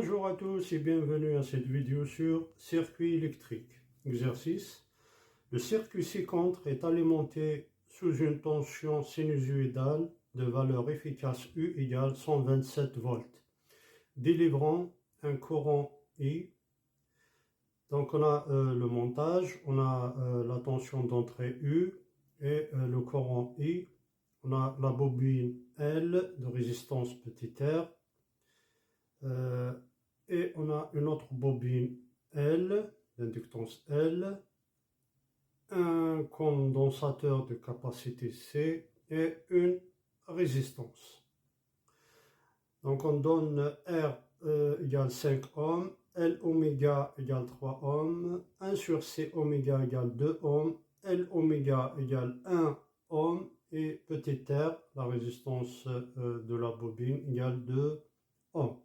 Bonjour à tous et bienvenue à cette vidéo sur circuit électrique. Exercice. Le circuit ci-contre est alimenté sous une tension sinusoïdale de valeur efficace U égale 127 volts, délivrant un courant I. Donc on a le montage, on a la tension d'entrée U et le courant I. On a la bobine L de résistance petit r. Et on a une autre bobine L, d'inductance L, un condensateur de capacité C et une résistance. Donc on donne R égale 5 ohms, L oméga égale 3 ohms, 1 sur C oméga égale 2 ohms, L oméga égale 1 ohm et petit r, la résistance de la bobine égale 2 ohms.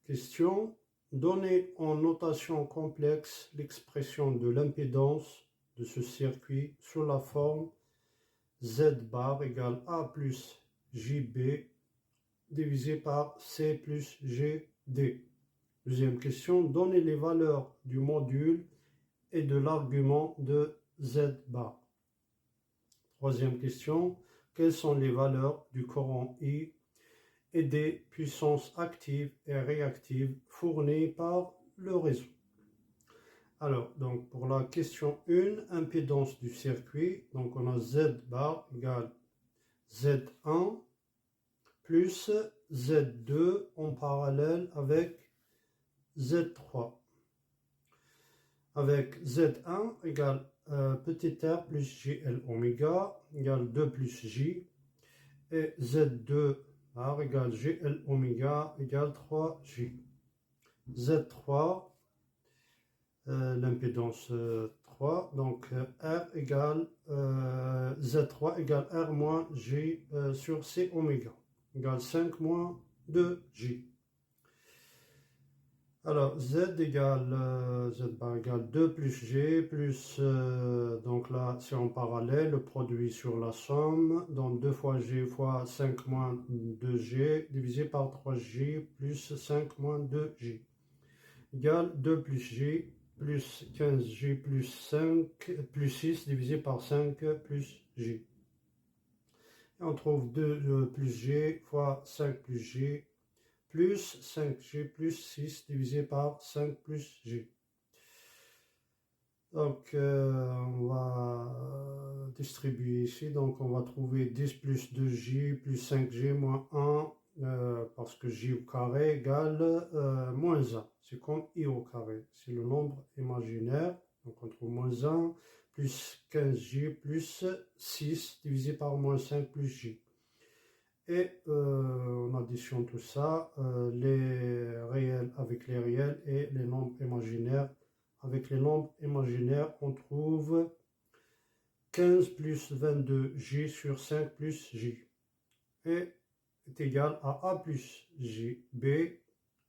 Question. Donnez en notation complexe l'expression de l'impédance de ce circuit sous la forme Z bar égale A plus JB divisé par C plus GD. Deuxième question. Donnez les valeurs du module et de l'argument de Z bar. Troisième question. Quelles sont les valeurs du courant I et des puissances actives et réactives fournies par le réseau? Alors, donc pour la question 1, impédance du circuit, donc on a Z bar égale Z1 plus Z2 en parallèle avec Z3. Avec Z1 égale petit r plus JL oméga égale 2 plus J et Z2 bar égale GL oméga égale 3J. Z3, l'impédance 3, donc R égale Z3 égale R moins J sur C oméga, égale 5 moins 2J. Alors Z égale, Z bar égale 2 plus G plus, donc là c'est en parallèle, le produit sur la somme, donc 2 fois G fois 5 moins 2G divisé par 3J plus 5 moins 2J, égale 2 plus J plus 15J plus 5 plus 6 divisé par 5 plus J. Et on trouve 2 plus G fois 5 plus J plus 5G plus 6 divisé par 5 plus J. Donc, on va distribuer ici. Donc, on va trouver 10 plus 2J plus 5G moins 1, parce que J au carré égale moins 1. C'est comme I au carré. C'est le nombre imaginaire. Donc, on trouve moins 1 plus 15J plus 6 divisé par moins 5 plus J. Et on additionne tout ça, les réels avec les réels et les nombres imaginaires. Avec les nombres imaginaires, on trouve 15 plus 22J sur 5 plus J. Et est égal à A plus JB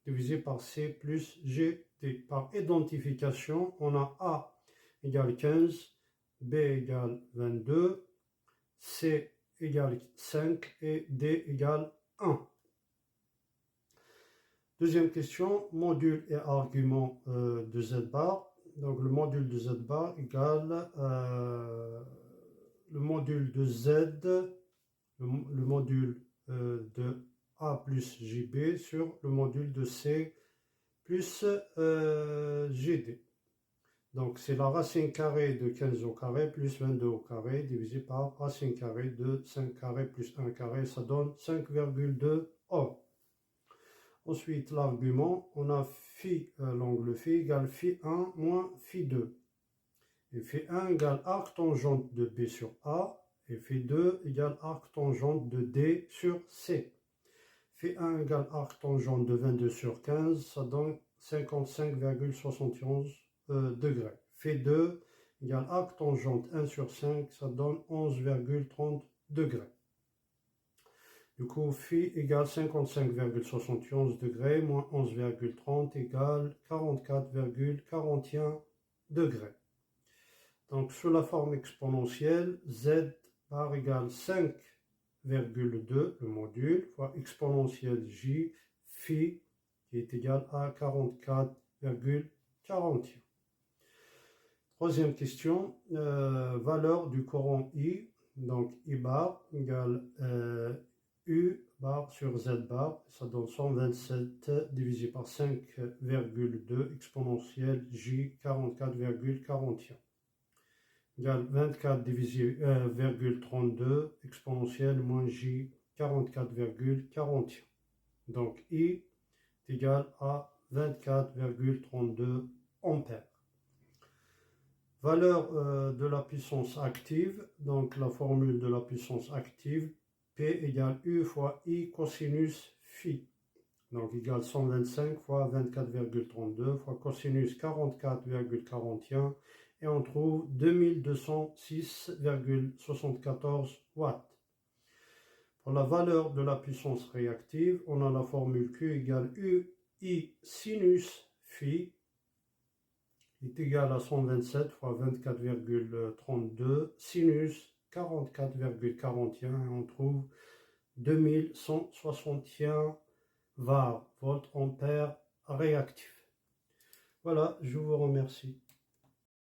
divisé par C plus GD. Par identification, on a A égale 15, B égale 22, C égale 5 et D égale 1. Deuxième question, module et argument de Z bar. Donc le module de Z bar égale le module de Z, le module de A plus JB sur le module de C plus GD. Donc c'est la racine carrée de 15 au carré plus 22 au carré divisé par racine carrée de 5 carré plus 1 carré, ça donne 5,2 ohms. Ensuite l'argument, on a phi, l'angle phi égale phi1 moins phi2. Et phi1 égale arc tangente de B sur A et phi2 égale arc tangente de D sur C. Phi1 égale arc tangente de 22 sur 15, ça donne 55,71 degrés. Phi2 égale arc tangente 1 sur 5, ça donne 11,30 degrés. Du coup, phi égale 55,71 degrés moins 11,30 égale 44,41 degrés. Donc, sous la forme exponentielle, Z bar égale 5,2, le module, fois exponentielle J, phi, qui est égal à 44,41. Troisième question, valeur du courant I, donc I bar égale U bar sur Z bar, ça donne 127 divisé par 5,2 exponentielle J 44,41 égale 24 divisé 32 exponentielle moins J 44,41. Donc I est égal à 24,32 ampères. Valeur de la puissance active, donc la formule de la puissance active, P égale U fois I cosinus phi, donc égale 125 fois 24,32 fois cosinus 44,41, et on trouve 2206,74 watts. Pour la valeur de la puissance réactive, on a la formule Q égale U I sinus phi, est égal à 127 fois 24,32 sinus 44,41 et on trouve 2161 var, volt ampère réactif. Voilà, je vous remercie.